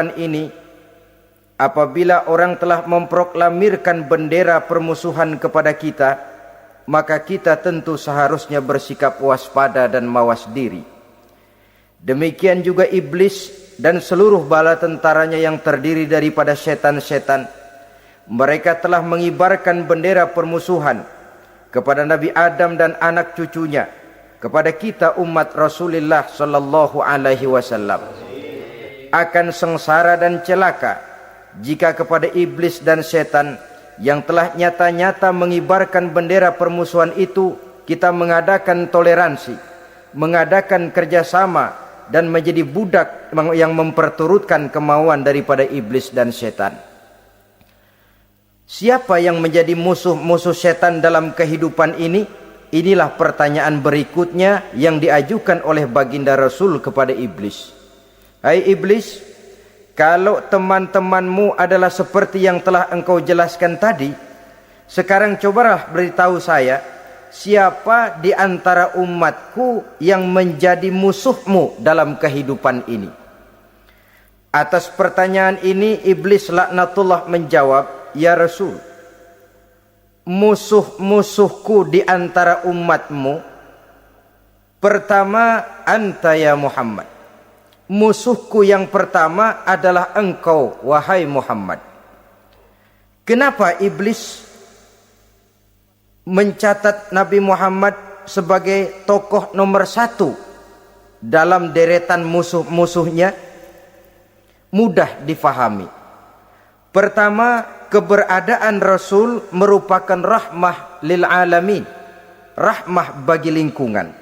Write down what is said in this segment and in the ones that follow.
kehidupan ini, apabila orang telah memproklamirkan bendera permusuhan kepada kita, maka kita tentu seharusnya bersikap waspada dan mawas diri. Demikian juga iblis dan seluruh bala tentaranya yang terdiri daripada setan-setan. Mereka telah mengibarkan bendera permusuhan kepada Nabi Adam dan anak cucunya, kepada kita umat Rasulullah sallallahu alaihi wasallam. Akan sengsara dan celaka jika kepada iblis dan setan yang telah nyata-nyata mengibarkan bendera permusuhan itu kita mengadakan toleransi, mengadakan kerjasama, dan menjadi budak yang memperturutkan kemauan daripada iblis dan setan. Siapa yang menjadi musuh-musuh setan dalam kehidupan ini? Inilah pertanyaan berikutnya yang diajukan oleh baginda Rasul kepada iblis. Hai iblis, kalau teman-temanmu adalah seperti yang telah engkau jelaskan tadi, sekarang cobalah beritahu saya, siapa di antara umatku yang menjadi musuhmu dalam kehidupan ini? Atas pertanyaan ini iblis laknatullah menjawab, ya Rasul, musuh-musuhku di antara umatmu, pertama anta ya Muhammad. Musuhku yang pertama adalah engkau, wahai Muhammad. Kenapa iblis mencatat Nabi Muhammad sebagai tokoh nomor 1 dalam deretan musuh-musuhnya? Mudah difahami. Pertama, keberadaan Rasul merupakan rahmah lil alamin, rahmah bagi lingkungan.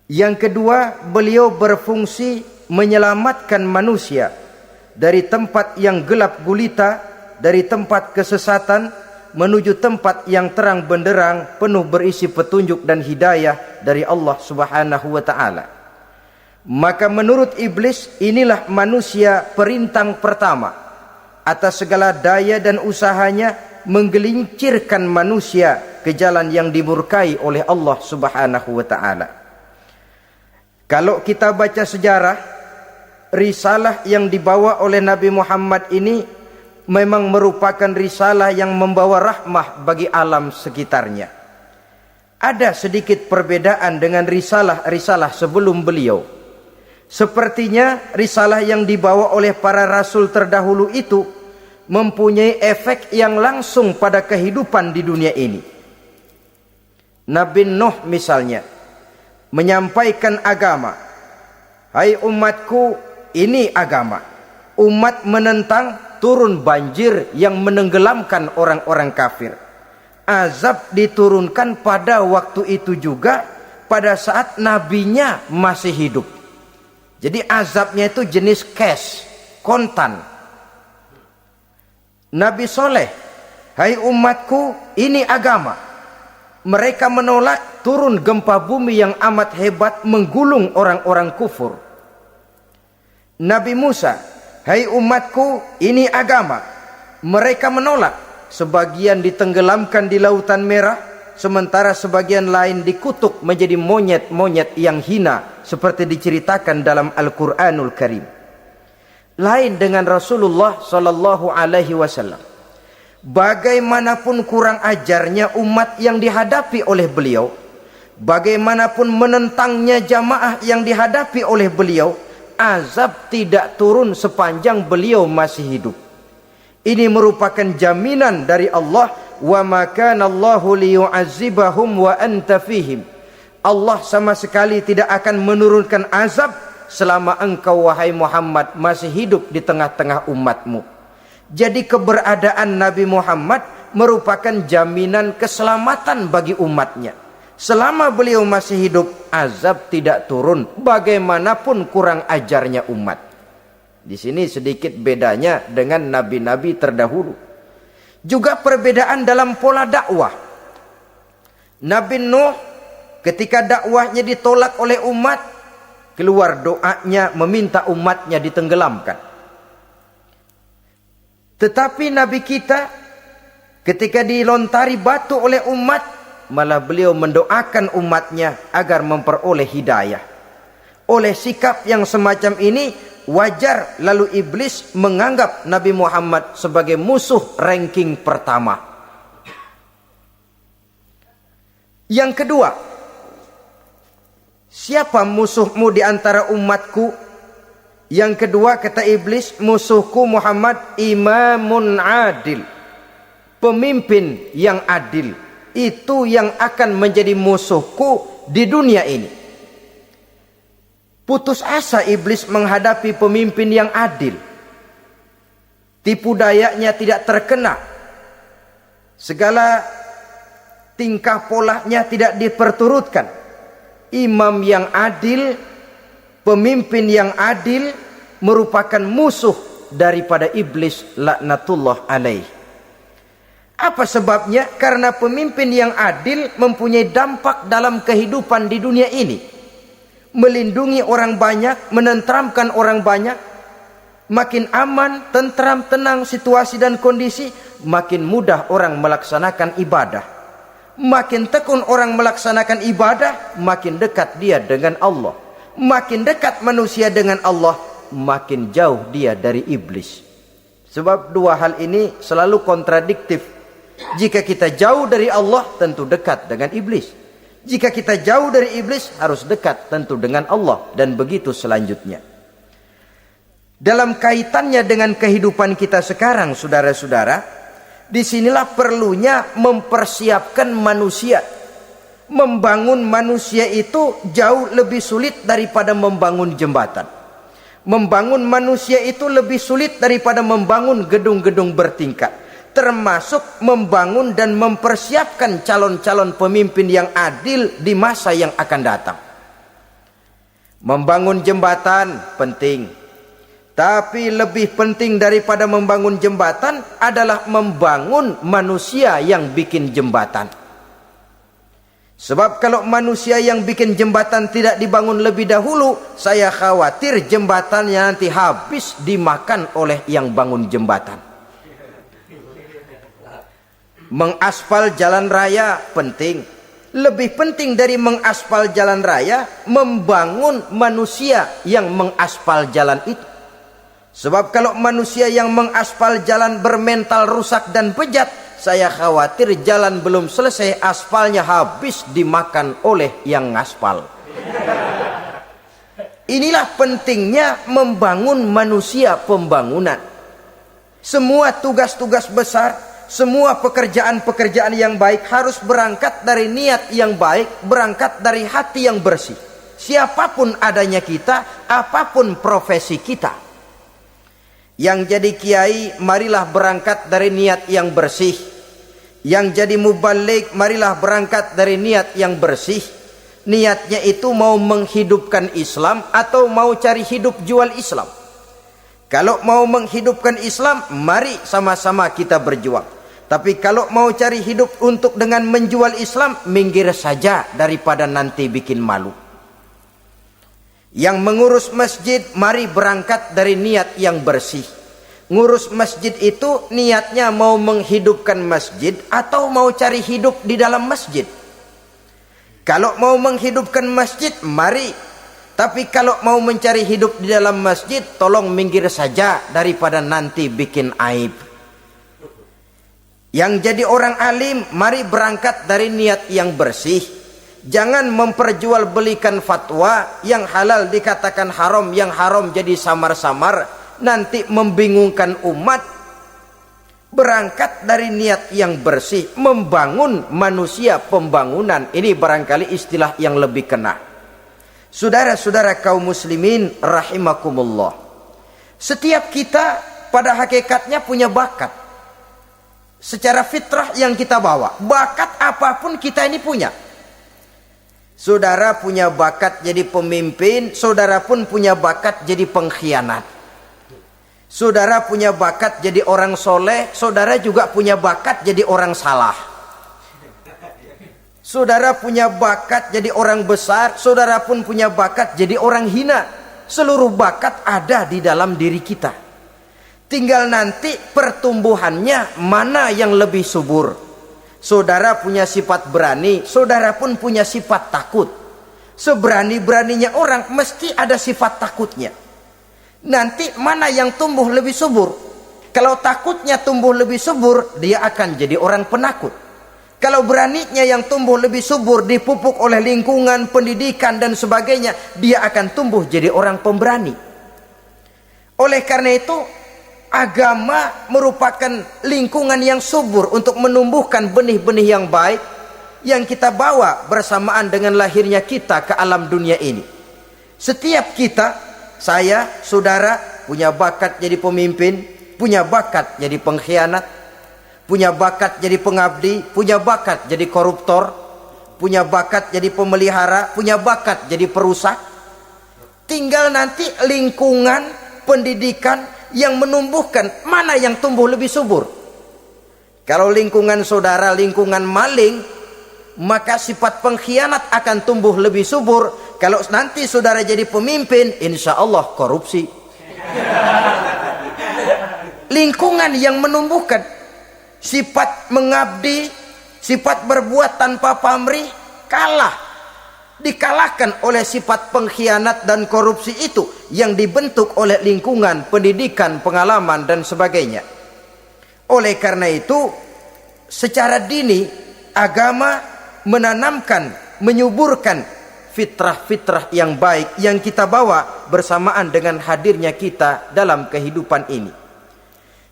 Yang kedua, beliau berfungsi menyelamatkan manusia dari tempat yang gelap gulita, dari tempat kesesatan menuju tempat yang terang benderang penuh berisi petunjuk dan hidayah dari Allah Subhanahu wa taala. Maka menurut iblis, inilah manusia perintang pertama atas segala daya dan usahanya menggelincirkan manusia ke jalan yang dimurkai oleh Allah Subhanahu wa taala. Kalau kita baca sejarah, risalah yang dibawa oleh Nabi Muhammad ini memang merupakan risalah yang membawa rahmah bagi alam sekitarnya. Ada sedikit perbedaan dengan risalah-risalah sebelum beliau. Sepertinya risalah yang dibawa oleh para rasul terdahulu itu mempunyai efek yang langsung pada kehidupan di dunia ini. Nabi Nuh misalnya menyampaikan agama. Hai umatku, ini agama. Umat menentang, turun banjir yang menenggelamkan orang-orang kafir. Azab diturunkan pada waktu itu juga, pada saat nabinya masih hidup. Jadi azabnya itu jenis cash, kontan. Nabi Soleh, hai umatku, ini agama. Mereka menolak, turun gempa bumi yang amat hebat menggulung orang-orang kufur. Nabi Musa, hai umatku, ini agama. Mereka menolak, sebagian ditenggelamkan di Lautan Merah, sementara sebagian lain dikutuk menjadi monyet-monyet yang hina, seperti diceritakan dalam Al-Quranul Karim. Lain dengan Rasulullah Sallallahu Alaihi Wasallam. Bagaimanapun kurang ajarnya umat yang dihadapi oleh beliau, bagaimanapun menentangnya jamaah yang dihadapi oleh beliau, azab tidak turun sepanjang beliau masih hidup. Ini merupakan jaminan dari Allah, wa ma kana Allahu liyu'azzibahum wa anta fihim. Allah sama sekali tidak akan menurunkan azab selama engkau wahai Muhammad masih hidup di tengah-tengah umatmu. Jadi keberadaan Nabi Muhammad merupakan jaminan keselamatan bagi umatnya. Selama beliau masih hidup, azab tidak turun bagaimanapun kurang ajarnya umat. Di sini sedikit bedanya dengan nabi-nabi terdahulu. Juga perbedaan dalam pola dakwah. Nabi Nuh ketika dakwahnya ditolak oleh umat, keluar doanya meminta umatnya ditenggelamkan. Tetapi Nabi kita ketika dilontari batu oleh umat, malah beliau mendoakan umatnya agar memperoleh hidayah. Oleh sikap yang semacam ini, wajar lalu iblis menganggap Nabi Muhammad sebagai musuh ranking pertama. Yang kedua, siapa musuhmu di antara umatku? Yang kedua kata iblis, musuhku Muhammad imamun adil, pemimpin yang adil. Itu yang akan menjadi musuhku di dunia ini. Putus asa iblis menghadapi pemimpin yang adil. Tipu dayanya tidak terkena. Segala tingkah polanya tidak diperturutkan. Imam yang adil, pemimpin yang adil merupakan musuh daripada iblis laknatullah alaih. Apa sebabnya? Karena pemimpin yang adil mempunyai dampak dalam kehidupan di dunia ini. Melindungi orang banyak, menenteramkan orang banyak. Makin aman, tentram, tenang situasi dan kondisi, makin mudah orang melaksanakan ibadah. Makin tekun orang melaksanakan ibadah, makin dekat dia dengan Allah. Makin dekat manusia dengan Allah, makin jauh dia dari iblis. Sebab dua hal ini selalu kontradiktif. Jika kita jauh dari Allah, tentu dekat dengan iblis. Jika kita jauh dari iblis, harus dekat tentu dengan Allah. Dan begitu selanjutnya. Dalam kaitannya dengan kehidupan kita sekarang, saudara-saudara, disinilah perlunya mempersiapkan manusia. Membangun manusia itu jauh lebih sulit daripada membangun jembatan. Membangun manusia itu lebih sulit daripada membangun gedung-gedung bertingkat. Termasuk membangun dan mempersiapkan calon-calon pemimpin yang adil di masa yang akan datang. Membangun jembatan penting. Tapi lebih penting daripada membangun jembatan adalah membangun manusia yang bikin jembatan. Sebab kalau manusia yang bikin jembatan tidak dibangun lebih dahulu, saya khawatir jembatannya nanti habis dimakan oleh yang bangun jembatan. Mengaspal jalan raya penting. Lebih penting dari mengaspal jalan raya, membangun manusia yang mengaspal jalan itu. Sebab kalau manusia yang mengaspal jalan bermental rusak dan bejat, saya khawatir jalan belum selesai, aspalnya habis dimakan oleh yang ngaspal. Inilah pentingnya membangun manusia pembangunan. Semua tugas-tugas besar, semua pekerjaan-pekerjaan yang baik harus berangkat dari niat yang baik, berangkat dari hati yang bersih. Siapapun adanya kita, apapun profesi kita. Yang jadi kiai, marilah berangkat dari niat yang bersih. Yang jadi mubaligh, marilah berangkat dari niat yang bersih. Niatnya itu mau menghidupkan Islam atau mau cari hidup jual Islam. Kalau mau menghidupkan Islam, mari sama-sama kita berjuang. Tapi kalau mau cari hidup untuk dengan menjual Islam, minggir saja daripada nanti bikin malu. Yang mengurus masjid, mari berangkat dari niat yang bersih. Ngurus masjid itu niatnya mau menghidupkan masjid atau mau cari hidup di dalam masjid. Kalau mau menghidupkan masjid, mari. Tapi kalau mau mencari hidup di dalam masjid, tolong minggir saja daripada nanti bikin aib. Yang jadi orang alim, mari berangkat dari niat yang bersih. Jangan memperjualbelikan fatwa, yang halal dikatakan haram, yang haram jadi samar-samar, nanti membingungkan umat. Berangkat dari niat yang bersih, membangun manusia pembangunan. Ini barangkali istilah yang lebih kena. Saudara-saudara kaum muslimin rahimakumullah. Setiap kita pada hakikatnya punya bakat. Secara fitrah yang kita bawa, bakat apapun kita ini punya. Saudara punya bakat jadi pemimpin, saudara pun punya bakat jadi pengkhianat. Saudara punya bakat jadi orang soleh, saudara juga punya bakat jadi orang salah. Saudara punya bakat jadi orang besar, saudara pun punya bakat jadi orang hina. Seluruh bakat ada di dalam diri kita. Tinggal nanti pertumbuhannya mana yang lebih subur. Saudara punya sifat berani, saudara pun punya sifat takut. Seberani-beraninya orang mesti ada sifat takutnya. Nanti mana yang tumbuh lebih subur? Kalau takutnya tumbuh lebih subur, dia akan jadi orang penakut. Kalau beraninya yang tumbuh lebih subur, dipupuk oleh lingkungan, pendidikan dan sebagainya, dia akan tumbuh jadi orang pemberani. Oleh karena itu, agama merupakan lingkungan yang subur untuk menumbuhkan benih-benih yang baik yang kita bawa bersamaan dengan lahirnya kita ke alam dunia ini. Setiap kita, saya, saudara, punya bakat jadi pemimpin, punya bakat jadi pengkhianat, punya bakat jadi pengabdi, punya bakat jadi koruptor, punya bakat jadi pemelihara, punya bakat jadi perusak. Tinggal nanti lingkungan, pendidikan yang menumbuhkan mana yang tumbuh lebih subur. Kalau lingkungan saudara lingkungan maling, maka sifat pengkhianat akan tumbuh lebih subur. Kalau nanti saudara jadi pemimpin, insya Allah korupsi. Lingkungan yang menumbuhkan sifat mengabdi, sifat berbuat tanpa pamrih, dikalahkan oleh sifat pengkhianat dan korupsi itu yang dibentuk oleh lingkungan, pendidikan, pengalaman dan sebagainya. Oleh karena itu, secara dini agama menanamkan, menyuburkan fitrah-fitrah yang baik yang kita bawa bersamaan dengan hadirnya kita dalam kehidupan ini.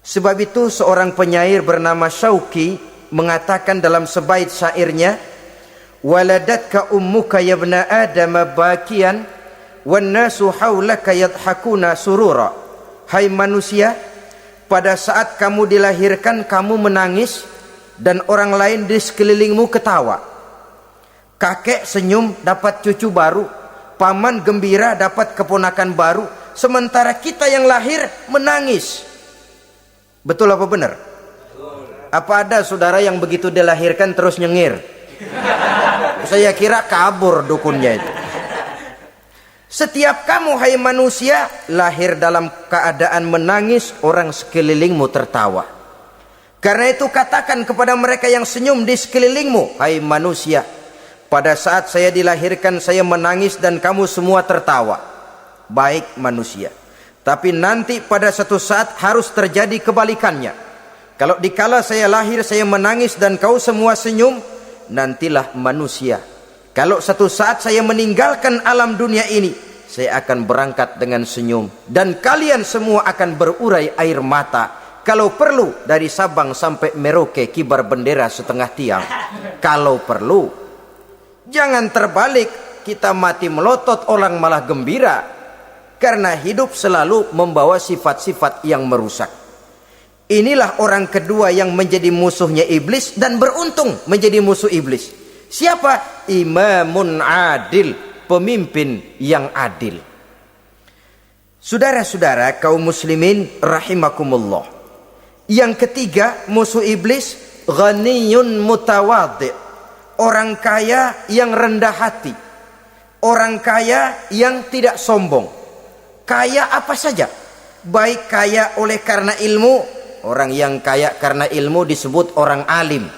Sebab itu seorang penyair bernama Syauqi mengatakan dalam sebaik syairnya, waladatka ummuka ya ibna adam bakian wan nasu haulaka yadhakuna surura. Hai manusia, pada saat kamu dilahirkan kamu menangis dan orang lain di sekelilingmu ketawa. Kakek senyum dapat cucu baru, paman gembira dapat keponakan baru, sementara kita yang lahir menangis. Betul apa benar? Apa ada saudara yang begitu dilahirkan terus nyengir? Saya kira kabur dukunnya itu. Setiap kamu hai manusia lahir dalam keadaan menangis, orang sekelilingmu tertawa. Karena itu katakan kepada mereka yang senyum di sekelilingmu, hai manusia, pada saat saya dilahirkan saya menangis dan kamu semua tertawa. Baik manusia. Tapi nanti pada satu saat harus terjadi kebalikannya. Kalau dikala saya lahir saya menangis dan kau semua senyum, nantilah manusia. Kalau satu saat saya meninggalkan alam dunia ini, saya akan berangkat dengan senyum dan kalian semua akan berurai air mata. Kalau perlu dari Sabang sampai Merauke kibar bendera setengah tiang. Kalau perlu. Jangan terbalik, kita mati melotot orang malah gembira. Karena hidup selalu membawa sifat-sifat yang merusak. Inilah orang kedua yang menjadi musuhnya iblis dan beruntung menjadi musuh iblis. Siapa? Imamun adil, pemimpin yang adil. Saudara-saudara kaum muslimin rahimakumullah. Yang ketiga musuh iblis, ghaniyun mutawadhi, orang kaya yang rendah hati, orang kaya yang tidak sombong. Kaya apa saja, baik kaya oleh karena ilmu, orang yang kaya karena ilmu disebut orang alim.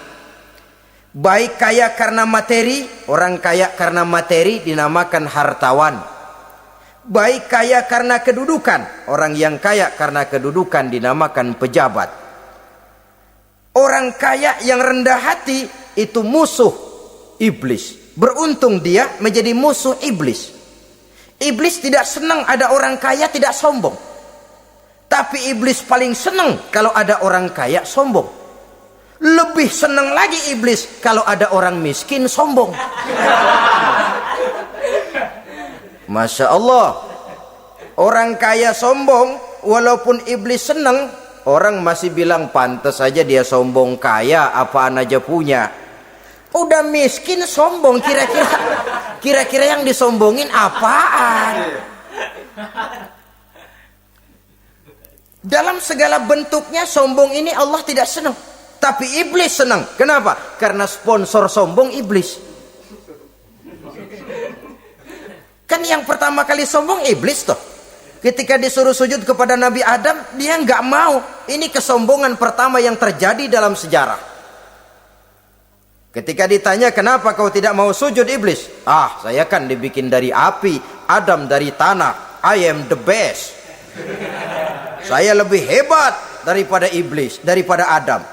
Baik kaya karena materi, orang kaya karena materi dinamakan hartawan. Baik kaya karena kedudukan, orang yang kaya karena kedudukan dinamakan pejabat. Orang kaya yang rendah hati itu musuh iblis. Beruntung dia menjadi musuh iblis. Iblis tidak senang ada orang kaya tidak sombong. Tapi iblis paling senang kalau ada orang kaya sombong. Lebih senang lagi iblis kalau ada orang miskin sombong. Masya Allah. Orang kaya sombong, walaupun iblis senang, orang masih bilang pantas saja dia sombong kaya, apaan aja punya. Udah miskin sombong, kira-kira yang disombongin apaan? Dalam segala bentuknya sombong ini Allah tidak senang, tapi iblis senang. Kenapa? Karena sponsor sombong iblis. Kan yang pertama kali sombong iblis toh. Ketika disuruh sujud kepada Nabi Adam, dia nggak mau. Ini kesombongan pertama yang terjadi dalam sejarah. Ketika ditanya, kenapa kau tidak mau sujud iblis? Ah, saya kan dibikin dari api, Adam dari tanah. I am the best. Saya lebih hebat daripada iblis, daripada Adam.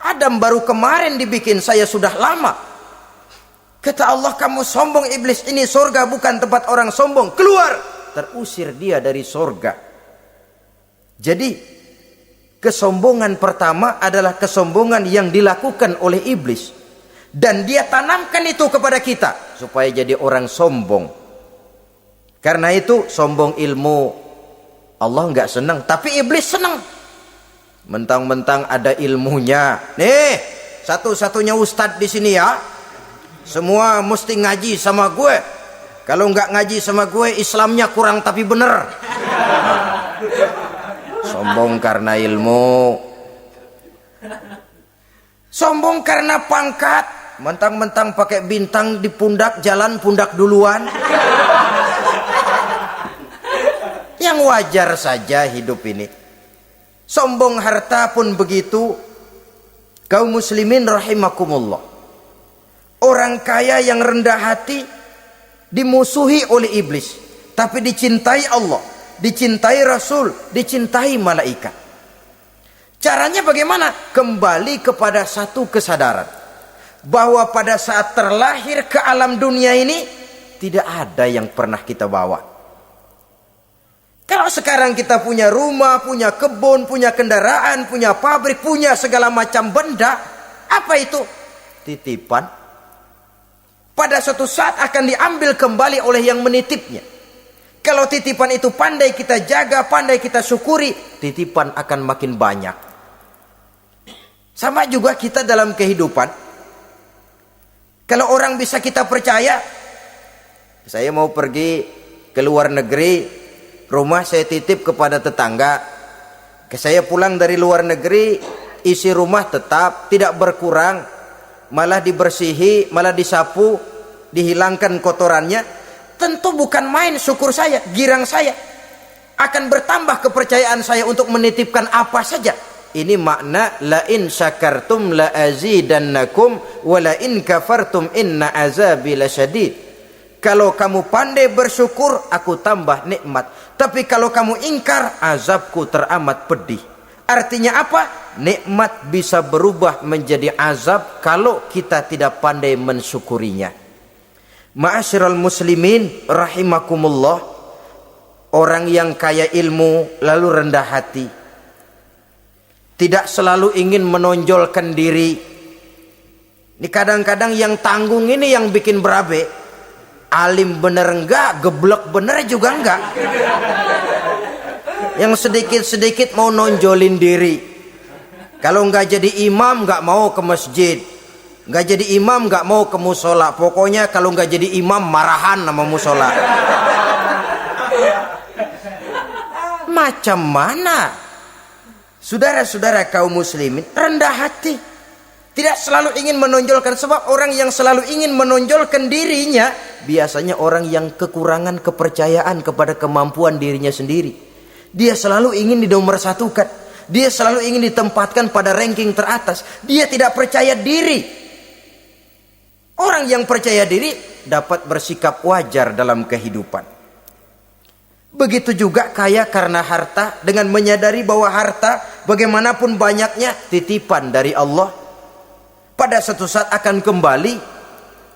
Adam baru kemarin dibikin, saya sudah lama. Kata Allah, kamu sombong iblis, ini surga bukan tempat orang sombong. Keluar! Terusir dia dari surga. Jadi, kesombongan pertama adalah kesombongan yang dilakukan oleh iblis. Dan dia tanamkan itu kepada kita supaya jadi orang sombong. Karena itu sombong ilmu Allah nggak senang, tapi iblis senang. Mentang-mentang ada ilmunya. Nih, satu-satunya ustadz di sini ya. Semua mesti ngaji sama gue. Kalau nggak ngaji sama gue, Islamnya kurang tapi bener. Sombong karena ilmu. Sombong karena pangkat. Mentang-mentang pakai bintang di pundak, jalan pundak duluan. Yang wajar saja hidup ini. Sombong harta pun begitu. Kaum muslimin rahimakumullah. Orang kaya yang rendah hati dimusuhi oleh iblis, tapi dicintai Allah, dicintai Rasul, dicintai malaikat. Caranya bagaimana? Kembali kepada satu kesadaran bahwa pada saat terlahir ke alam dunia ini tidak ada yang pernah kita bawa. Kalau sekarang kita punya rumah, punya kebun, punya kendaraan, punya pabrik, punya segala macam benda, apa itu? Titipan. Pada suatu saat akan diambil kembali oleh yang menitipnya. Kalau titipan itu pandai kita jaga, pandai kita syukuri, titipan akan makin banyak. Sama juga kita dalam kehidupan. Kalau orang bisa kita percaya, saya mau pergi ke luar negeri, rumah saya titip kepada tetangga. Saya pulang dari luar negeri, isi rumah tetap tidak berkurang, malah dibersihi, malah disapu, dihilangkan kotorannya. Tentu bukan main syukur saya, girang saya. Akan bertambah kepercayaan saya untuk menitipkan apa saja. Ini makna la in syakartum la azidannakum wa la in kafartum inna azabi lasyadid. Kalau kamu pandai bersyukur, aku tambah nikmat. Tapi kalau kamu ingkar, azabku teramat pedih. Artinya apa? Nikmat bisa berubah menjadi azab kalau kita tidak pandai mensyukurinya. Ma'asyiral muslimin rahimakumullah. Orang yang kaya ilmu lalu rendah hati, tidak selalu ingin menonjolkan diri. Ini kadang-kadang yang tanggung ini yang bikin berabe. Alim bener enggak, geblek bener juga enggak. Yang sedikit-sedikit mau nonjolin diri. Kalau enggak jadi imam enggak mau ke masjid. Enggak jadi imam enggak mau ke musola. Pokoknya kalau enggak jadi imam marahan sama musola. Macam mana? Saudara-saudara kaum muslimin, rendah hati. Tidak selalu ingin menonjolkan, sebab orang yang selalu ingin menonjolkan dirinya biasanya orang yang kekurangan kepercayaan kepada kemampuan dirinya sendiri. Dia selalu ingin dinomorsatukan. Dia selalu ingin ditempatkan pada ranking teratas. Dia tidak percaya diri. Orang yang percaya diri dapat bersikap wajar dalam kehidupan. Begitu juga kaya karena harta, dengan menyadari bahwa harta bagaimanapun banyaknya titipan dari Allah. Pada suatu saat akan kembali,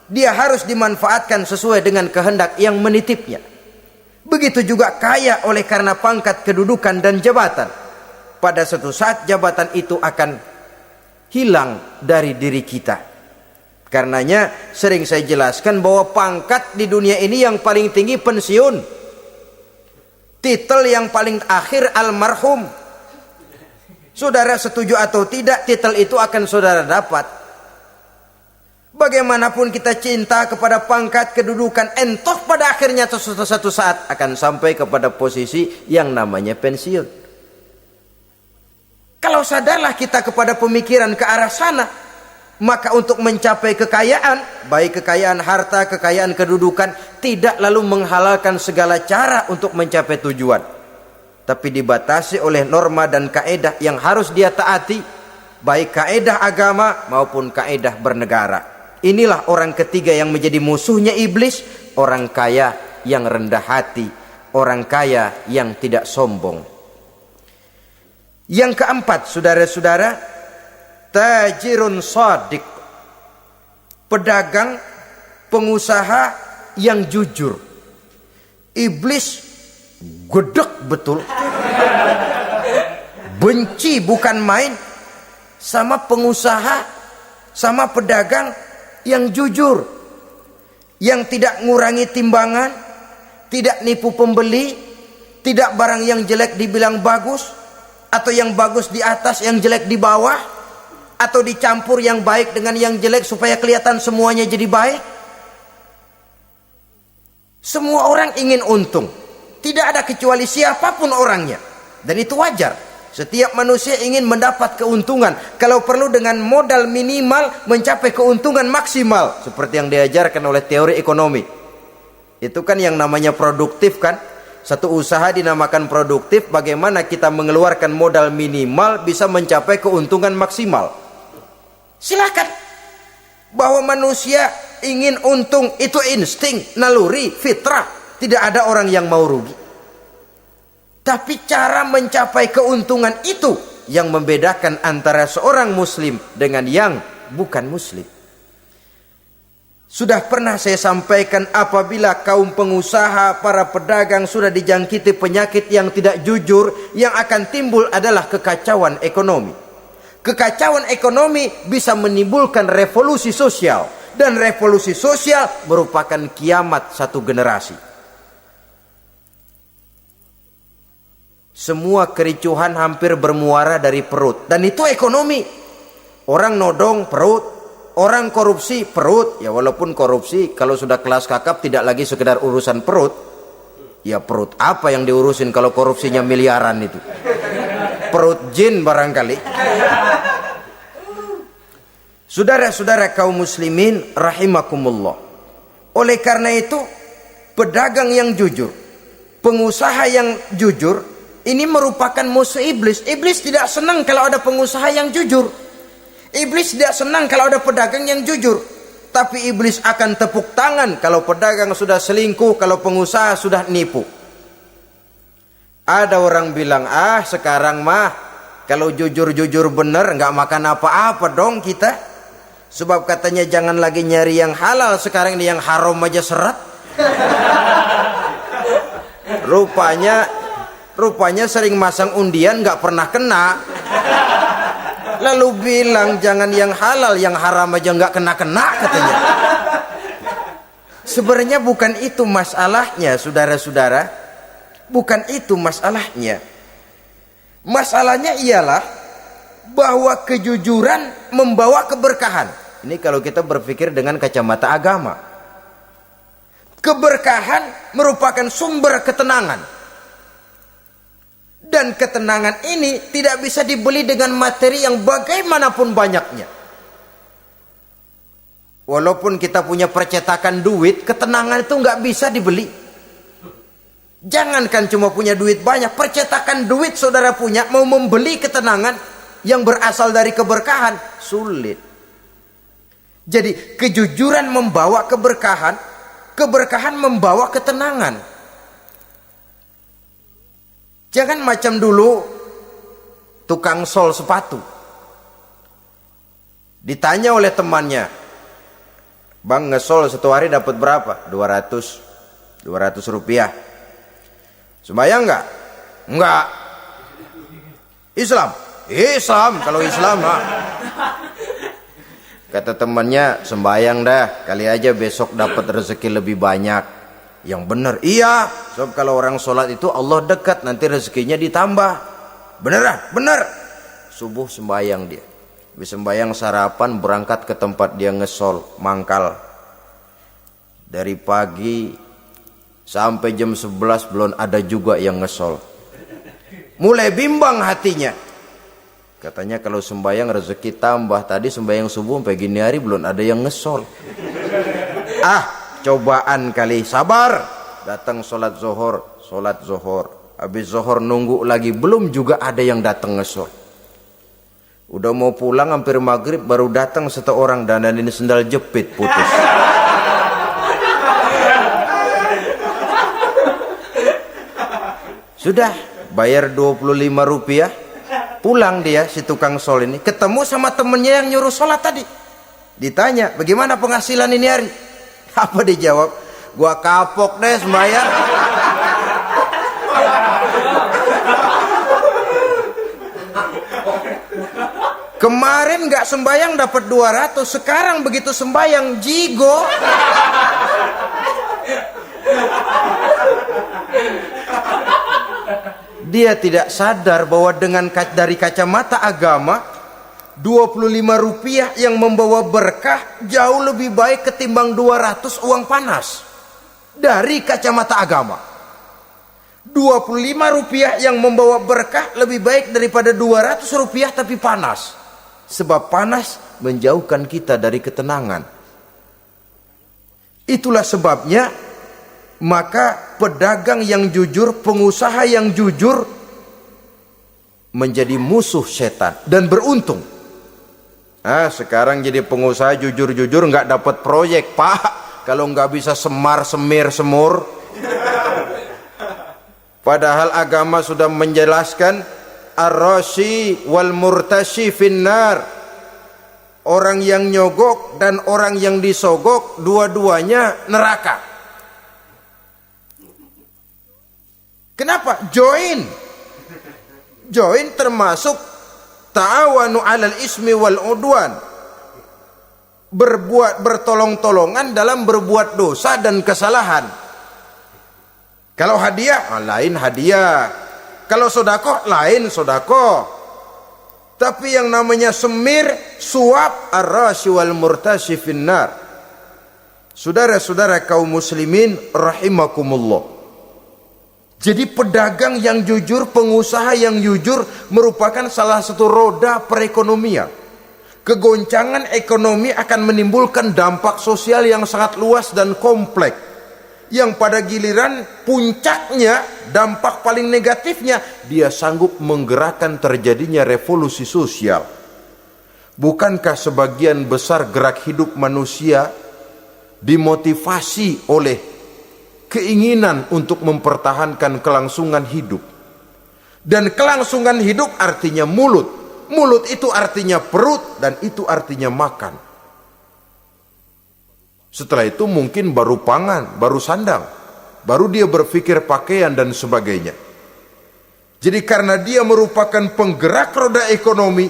dia harus dimanfaatkan sesuai dengan kehendak yang menitipnya. Begitu juga kaya oleh karena pangkat, kedudukan dan jabatan. Pada suatu saat jabatan itu akan hilang dari diri kita. Karenanya sering saya jelaskan bahwa pangkat di dunia ini yang paling tinggi pensiun. Titel yang paling akhir almarhum. Saudara setuju atau tidak, titel itu akan saudara dapat. Bagaimanapun kita cinta kepada pangkat, kedudukan, entah pada akhirnya suatu saat akan sampai kepada posisi yang namanya pensiun. Kalau sadarlah kita kepada pemikiran ke arah sana, maka untuk mencapai kekayaan, baik kekayaan harta, kekayaan kedudukan, tidak lalu menghalalkan segala cara untuk mencapai tujuan, tapi dibatasi oleh norma dan kaedah yang harus dia taati. baik kaedah agama maupun kaedah bernegara. Inilah orang ketiga yang menjadi musuhnya iblis, orang kaya yang rendah hati, orang kaya yang tidak sombong. Yang keempat, saudara-saudara, tajirun shadiq, pedagang, pengusaha yang jujur. Iblis gedek betul, benci bukan main sama pengusaha, sama pedagang yang jujur, yang tidak ngurangi timbangan, tidak nipu pembeli, tidak barang yang jelek dibilang bagus, atau yang bagus di atas yang jelek di bawah, atau dicampur yang baik dengan yang jelek supaya kelihatan semuanya jadi baik. Semua orang ingin untung, tidak ada kecuali siapapun orangnya, dan itu wajar. Setiap manusia ingin mendapat keuntungan, kalau perlu dengan modal minimal mencapai keuntungan maksimal, seperti yang diajarkan oleh teori ekonomi. Itu kan yang namanya produktif kan. Satu usaha dinamakan produktif, bagaimana kita mengeluarkan modal minimal bisa mencapai keuntungan maksimal. Silakan. Bahwa manusia ingin untung itu insting, naluri, fitrah. Tidak ada orang yang mau rugi. Tapi cara mencapai keuntungan itu yang membedakan antara seorang muslim dengan yang bukan muslim. Sudah pernah saya sampaikan, apabila kaum pengusaha, para pedagang sudah dijangkiti penyakit yang tidak jujur, yang akan timbul adalah kekacauan ekonomi. Kekacauan ekonomi bisa menimbulkan revolusi sosial, dan revolusi sosial merupakan kiamat satu generasi. Semua kericuhan hampir bermuara dari perut, dan itu ekonomi. Orang nodong perut, orang korupsi perut. Ya walaupun korupsi kalau sudah kelas kakap tidak lagi sekedar urusan perut. Ya perut apa yang diurusin kalau korupsinya miliaran itu? Perut jin barangkali. Saudara-saudara kaum muslimin rahimakumullah. Oleh karena itu, pedagang yang jujur, pengusaha yang jujur, ini merupakan musuh iblis. Iblis tidak senang kalau ada pengusaha yang jujur. Iblis tidak senang kalau ada pedagang yang jujur. Tapi iblis akan tepuk tangan kalau pedagang sudah selingkuh, kalau pengusaha sudah nipu. Ada orang bilang, sekarang mah kalau jujur-jujur bener nggak makan apa-apa dong kita. Sebab katanya jangan lagi nyari yang halal, sekarang ini yang haram aja seret. Rupanya sering masang undian nggak pernah kena. Lalu bilang jangan yang halal, yang haram aja nggak kena-kena katanya. Sebenarnya bukan itu masalahnya, saudara-saudara. Bukan itu masalahnya. Masalahnya ialah bahwa kejujuran membawa keberkahan. Ini kalau kita berpikir dengan kacamata agama. Keberkahan merupakan sumber ketenangan. Dan ketenangan ini tidak bisa dibeli dengan materi yang bagaimanapun banyaknya. Walaupun kita punya percetakan duit, ketenangan itu nggak bisa dibeli. Jangankan cuma punya duit banyak, percetakan duit saudara punya, mau membeli ketenangan yang berasal dari keberkahan, sulit. Jadi kejujuran membawa keberkahan, keberkahan membawa ketenangan. Jangan macam dulu tukang sol sepatu. Ditanya oleh temannya, "Bang, ngesol satu hari dapat berapa?" 200 rupiah. Sembayang enggak? Enggak. Islam? Islam, kalau Islam mah. Kata temannya, sembayang dah, kali aja besok dapat rezeki lebih banyak. Yang benar, iya. Sebab kalau orang sholat itu Allah dekat, nanti rezekinya ditambah. Beneran? Bener. Subuh sembayang dia. Habis sembayang sarapan, berangkat ke tempat dia ngesol, mangkal. Dari pagi sampai jam 11 belum ada juga yang ngesol. Mulai bimbang hatinya. Katanya kalau sembayang rezeki tambah. Tadi sembayang subuh sampai gini hari belum ada yang ngesol. Cobaan kali, sabar. Datang sholat zohor. Habis zohor nunggu lagi, belum juga ada yang datang ngesol. Udah mau pulang hampir maghrib, baru datang satu orang dandanin sendal jepit putus. Sudah bayar 25 rupiah, pulang dia si tukang sol ini, ketemu sama temennya yang nyuruh sholat tadi. Ditanya, bagaimana penghasilan ini hari? Apa dijawab? Gua kapok deh sembahyang. Kemarin nggak sembahyang dapat 200, sekarang begitu sembahyang jigo. Dia tidak sadar bahwa dari kacamata agama 25 rupiah yang membawa berkah jauh lebih baik ketimbang 200 uang panas. Dari kacamata agama 25 rupiah yang membawa berkah lebih baik daripada 200 rupiah tapi panas. Sebab panas menjauhkan kita dari ketenangan. Itulah sebabnya maka pedagang yang jujur, pengusaha yang jujur menjadi musuh setan dan beruntung. Sekarang jadi pengusaha jujur-jujur nggak dapat proyek, Pak. Kalau nggak bisa semar, semir, semur. Padahal agama sudah menjelaskan ar-rashi wal murtashi finnar. Orang yang nyogok dan orang yang disogok dua-duanya neraka. Kenapa? Join termasuk ta'awanu 'alal ismi wal udwan. Bertolong-tolongan dalam berbuat dosa dan kesalahan. Kalau hadiah, lain hadiah. Kalau sedekah, lain sedekah. Tapi yang namanya semir, suap, ar-rashi wal murtashi finnar. Saudara-saudara kaum muslimin rahimakumullah. Jadi pedagang yang jujur, pengusaha yang jujur merupakan salah satu roda perekonomian. Kegoncangan ekonomi akan menimbulkan dampak sosial yang sangat luas dan kompleks. Yang pada giliran puncaknya, dampak paling negatifnya, dia sanggup menggerakkan terjadinya revolusi sosial. Bukankah sebagian besar gerak hidup manusia dimotivasi oleh keinginan untuk mempertahankan kelangsungan hidup? Dan kelangsungan hidup artinya mulut. Mulut itu artinya perut dan itu artinya makan. Setelah itu mungkin baru pangan, baru sandang, baru dia berpikir pakaian dan sebagainya. Jadi karena dia merupakan penggerak roda ekonomi,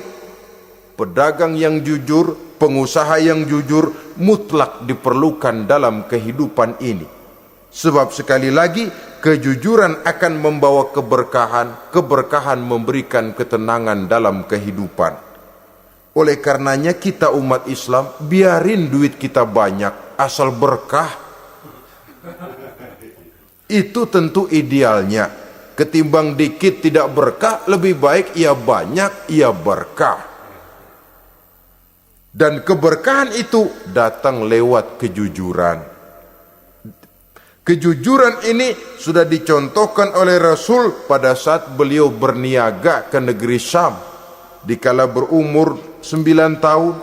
pedagang yang jujur, pengusaha yang jujur mutlak diperlukan dalam kehidupan ini. Sebab sekali lagi kejujuran akan membawa keberkahan, keberkahan memberikan ketenangan dalam kehidupan. Oleh karenanya kita umat Islam biarin duit kita banyak asal berkah. Itu tentu idealnya. Ketimbang dikit tidak berkah, lebih baik ia banyak, ia berkah. Dan keberkahan itu datang lewat kejujuran. Kejujuran ini sudah dicontohkan oleh Rasul pada saat beliau berniaga ke negeri Syam. Dikala berumur 9 tahun,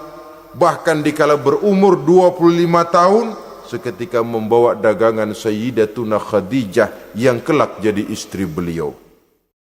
bahkan dikala berumur 25 tahun, seketika membawa dagangan Sayyidatuna Khadijah yang kelak jadi istri beliau.